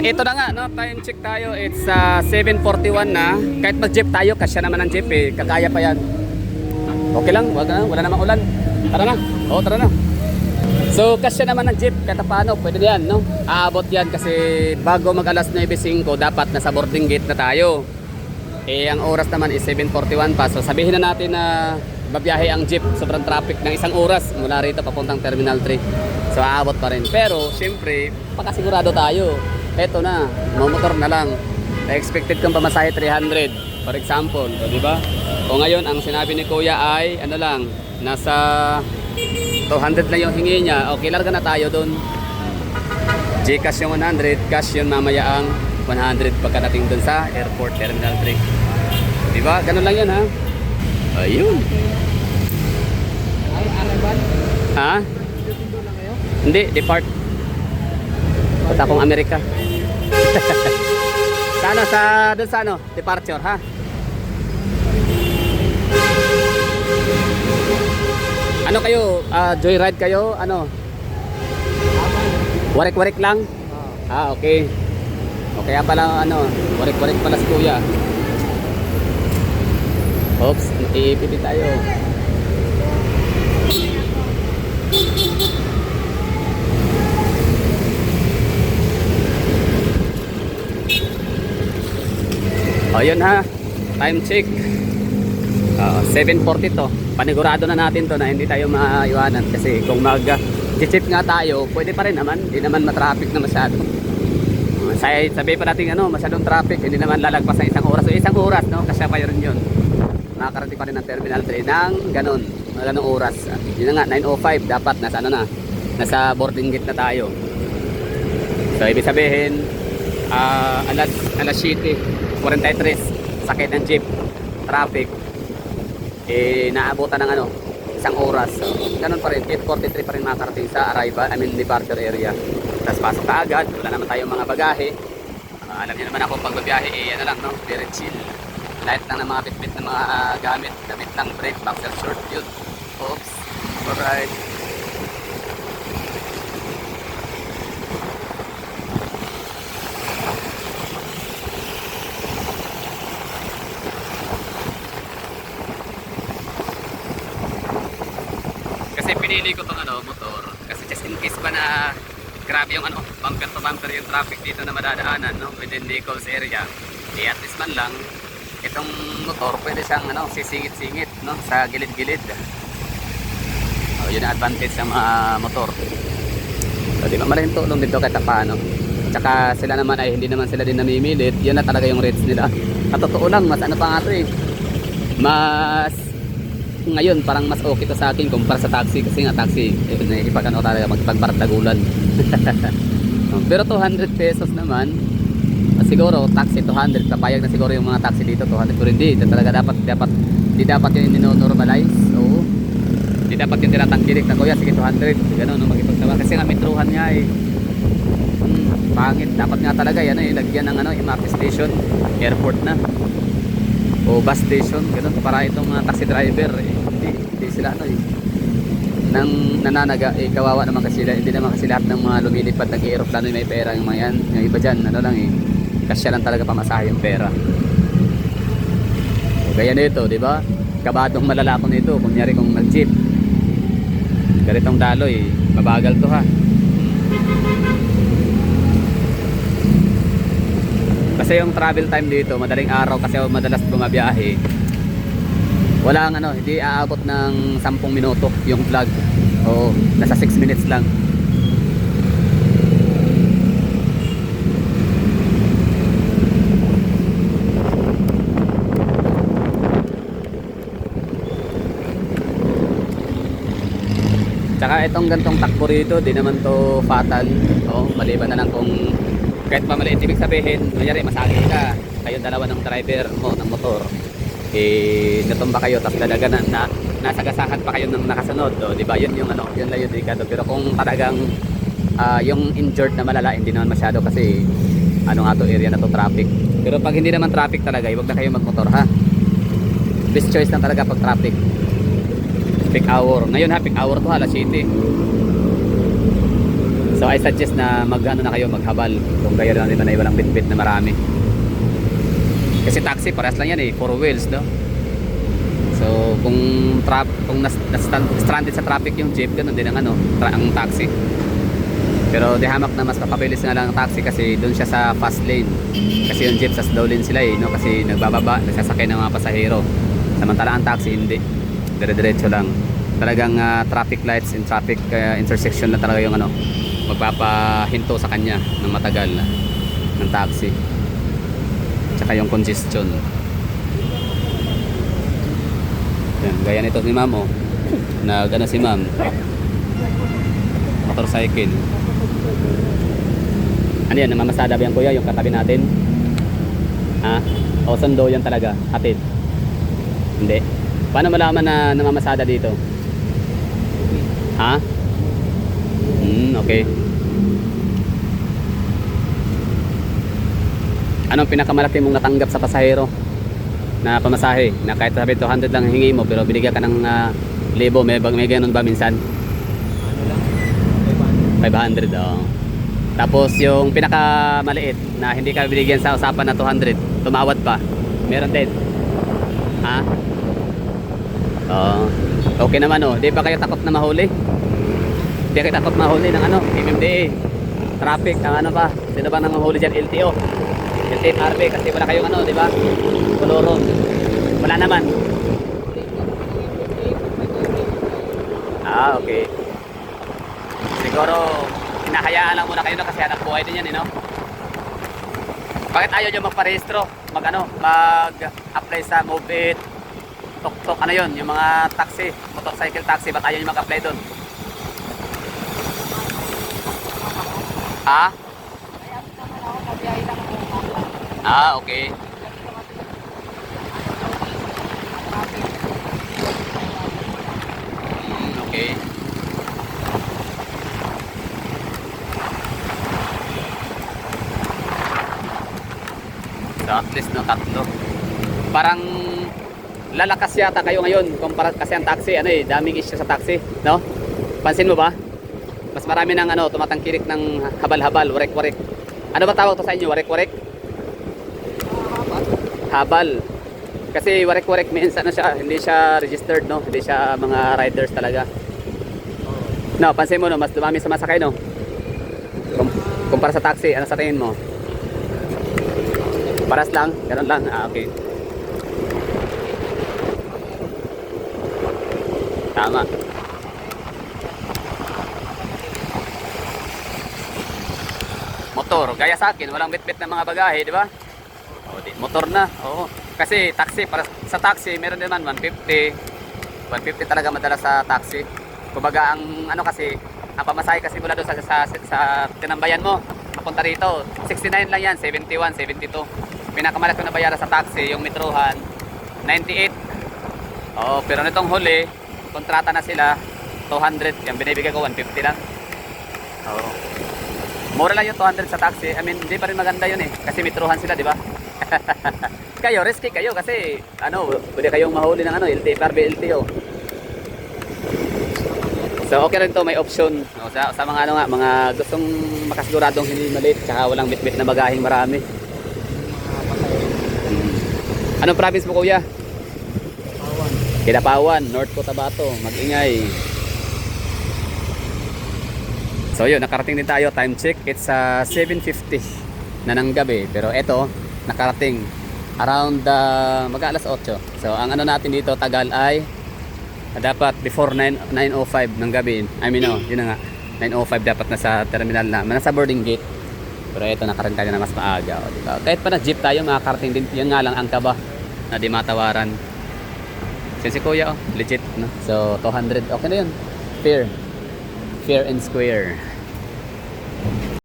ito na nga, no? Time check tayo. It's 7:41 na. Kahit mag-jeep tayo, kasya naman ang jeep eh. Kagaya pa yan. Okay lang, wala namang ulan. Tara na. Oo, tara na. So, kasya naman ang jeep. Kahit paano, pwede yan, no? Aabot yan kasi bago mag alas 9:05, dapat nasa boarding gate na tayo. Eh, ang oras naman is 7:41 pa. So, sabihin na natin na babiyahe ang jeep. Sobrang traffic ng isang oras mula rito papuntang Terminal 3. So aabot pa rin. Pero syempre, pakasigurado tayo. Eto na, mamotor na lang. Expected kong pamasahe 300 for example, di ba? O ngayon, ang sinabi ni Kuya ay ano lang, nasa 200 lang yung hingi niya. Okay, larga na tayo doon. Gcash yung 100, cash yun mamaya ang 100 pagkadating doon sa Airport Terminal 3. Di ba? Ganun lang yun, ha? Ayun. Ay, Araban? Ha? Dito lang kayo? Hindi, depart. Punta akong Amerika. Sa ano, doon sa ano, departure, ha? Ano kayo, joyride kayo, ano? Warik-warik lang? Okay. O kaya pala, ano, warik-warik pala si Kuya. Oops, iipiti tayo. O yun ha, time check 7:40 to. Panigurado na natin to na hindi tayo maiwanan kasi kung mag-chip nga tayo, pwede pa rin naman, hindi naman matraffic na masyado. Sabi pa natin ano, masyadong traffic, hindi naman lalagpas ng isang oras. So isang oras, no, kasi pa rin yun. Nakakarating pa rin ng Terminal 3 ng ganong oras. Yun na nga, 9:05 dapat nasa ano na, nasa boarding gate na tayo. So ibig sabihin alas 7:43 sakit ng jeep, traffic naabutan ng ano, isang oras. So ganun pa rin, 8:43 pa rin makakarating sa arrival, departure area. Tapos pasok ka agad, wala naman tayong mga bagahe. Alam niyo naman ako pag babiyahe ano lang, no, very chill. Light lang ng mga bitbit ng mga gamit, damit lang, brake, boxer short, yun. Oops, alright. Kasi pinili ko tong ano, motor kasi just in case pa na grabe yung ano, bumper to bumper yung traffic dito na madadaanan, no, within Nichols area. At least man lang itong motor pwede siyang ano, sisingit-singit, no, sa gilid-gilid. Yun ang advantage ng mga motor. So di ba malaking tulong dito kahit paano. Tsaka sila naman ay hindi naman sila din namimilit. Yun na talaga yung rates nila. At totoo lang, mas ano pa nga to eh, mas ngayon parang mas okay to sa akin kumpara sa taxi kasi nga taxi nakikipag ano talaga magpagpartagulan. Pero 200 pesos naman siguro taxi 200, papayag na siguro yung mga taxi dito 200, pero hindi ito talaga dapat yung ino-normalize. Oo, hindi dapat yung tinatangkilik na kuya sige 200 gano'n, no, magipagsawa kasi nga metrohan niya eh. Pangit, dapat nga talaga yan eh, lagyan ng ano, MRT station, airport na o bus station, gano'n para itong mga taxi driver hindi sila ano eh nang nananaga eh, kawawa naman kasi sila, hindi naman kasi lahat ng mga lumilipad nag-aeroplano may pera yung mga yan, yung iba dyan ano lang eh, kasya lang talaga pamasahe yung pera. Gaya nito, di ba? Kabadong malala ko nito, kunyari kung nag-jeep ganitong daloy, mabagal to ha. Kasi yung travel time dito, madaling araw kasi madalas bumabiyahe. Walang ano, hindi aabot ng 10 minuto yung vlog. Oo, nasa 6 minutes lang. Tsaka itong gantong takbo rito, di naman to fatal. Oo, maliban na lang kung kahit pa maliit, ibig sabihin, mayari masagi ka, kayong dalawa ng driver mo ng motor, natumba kayo tapos dalaga na nasagasahan pa kayo ng nakasunod, di ba? Yun yung ano, yun lang yung delikado. Pero kung talagang yung injured na malala, hindi naman masyado kasi ano nga to, area na to traffic. Pero pag hindi naman traffic talaga, huwag na kayo magmotor ha. Best choice lang talaga pag traffic. Peak hour. Ngayon ha, peak hour to ha, alas 7. So I suggest na magano na kayo, maghabal kung kayo lang dito na walang bitbit na marami. Kasi taxi parehas lang yan eh, 4 wheels, no? So kung stranded sa traffic yung jeep, ganun din ang ang taxi. Pero di hamak na mas mapabilis nga lang ang taxi kasi doon siya sa fast lane. Kasi yung jeep sa slow lane sila eh, no? Kasi nagbababa, nagsasakay ng mga pasahero. Samantala ang taxi hindi. Dire-diretso lang. Talagang traffic lights and traffic intersection na talaga yung magpapahinto sa kanya ng matagal ng taxi. Tsaka yung congestion. Yan, gaya nito ni ma'am oh. Nag si ma'am. Motorcycle. Ano yan, namamasada ba yan kuya, yung katabi natin? Ha? O sundo yan talaga, hatid? Hindi. Paano malaman na namamasada dito? Ha? Okay. Anong pinakamalaki mong natanggap sa pasahero na pamasahe? Na kahit sabi 200 lang hingi mo pero binigyan ka ng 1,000, may ganun ba minsan? 500 oh. Tapos yung pinakamaliit na hindi ka binigyan sa usapan na 200, tumawad pa. Meron din. Ha? Okay naman oh. Di ba kayo takot na mahuli? Di kayo takot mahuli ng MMDA, traffic, ang pa? Sino ba nang mahuli dyan? LTO, LTFRB, kasi wala kayong di ba? Koloron. Wala naman. Okay. Siguro hinahayaan lang muna kayo kasi anak buhay din yan, no? Bakit ayaw nyo magparehistro? Mag-apply sa Move It, Tok-Tok, yun? Yung mga taxi, motorcycle taxi, ba't ayaw nyo mag-apply doon? Ha? Okay. Okay. So at least tatlo. Parang lalakas yata kayo ngayon kumpara kasi ang taxi, daming issue sa taxi, no? Pansin mo ba? Mas marami ng tumatangkilik ng habal-habal, warek-warek. Ano ba tawag to sa inyo? Warek-warek? Habal. Kasi warek-warek minsan siya, hindi siya registered, no? Hindi siya mga riders talaga. No, pansin mo no, mas dumami sumasakay, no? Kumpara sa taxi, ano sa tingin mo? Paras lang, ganun lang. Okay. Tama. Motor, gaya sa akin, walang bitbit ng mga bagahe, di ba? Motor na. Oo. Kasi taxi, para sa taxi, meron din naman 150. 150 talaga madalas sa taxi. Kumbaga ang kasi, ang pamasahe kasi mula doon sa tinambayan mo, papunta rito, 69 lang yan, 71, 72. Pinakamalaki na bayaran sa taxi, yung metrohan, 98. Pero nitong huli, kontrata na sila, 200. Yung binibigay ko, 150 lang. Mura lang yung 200 sa taxi. I mean, hindi pa rin maganda yun eh. Kasi metrohan sila, di ba? Kayo, risky kayo kasi, pwede kayong mahuli ng LTFRB, LTO. So, okay rin to, may option. Sa mga mga gustong makasiguradong hindi malit, tsaka walang bitbit na bagaheng marami. Anong province mo, kuya? Kidapawan, North Cotabato. Mag-ingay. So yun, nakarating din tayo. Time check, it's 7:50 na ng gabi. Pero eto, nakarating around mag-alas 8. So ang natin dito tagal ay dapat before 9:05 ng gabi. I mean yun na nga, 9:05 dapat nasa terminal na, nasa boarding gate. Pero eto, nakarating tayo na mas maaga, diba? Kahit pa nag-jeep tayo, makakarating din. Yan nga lang ang kaba na di matawaran. Si kuya legit, no? So 200, okay na yun. Fair and square.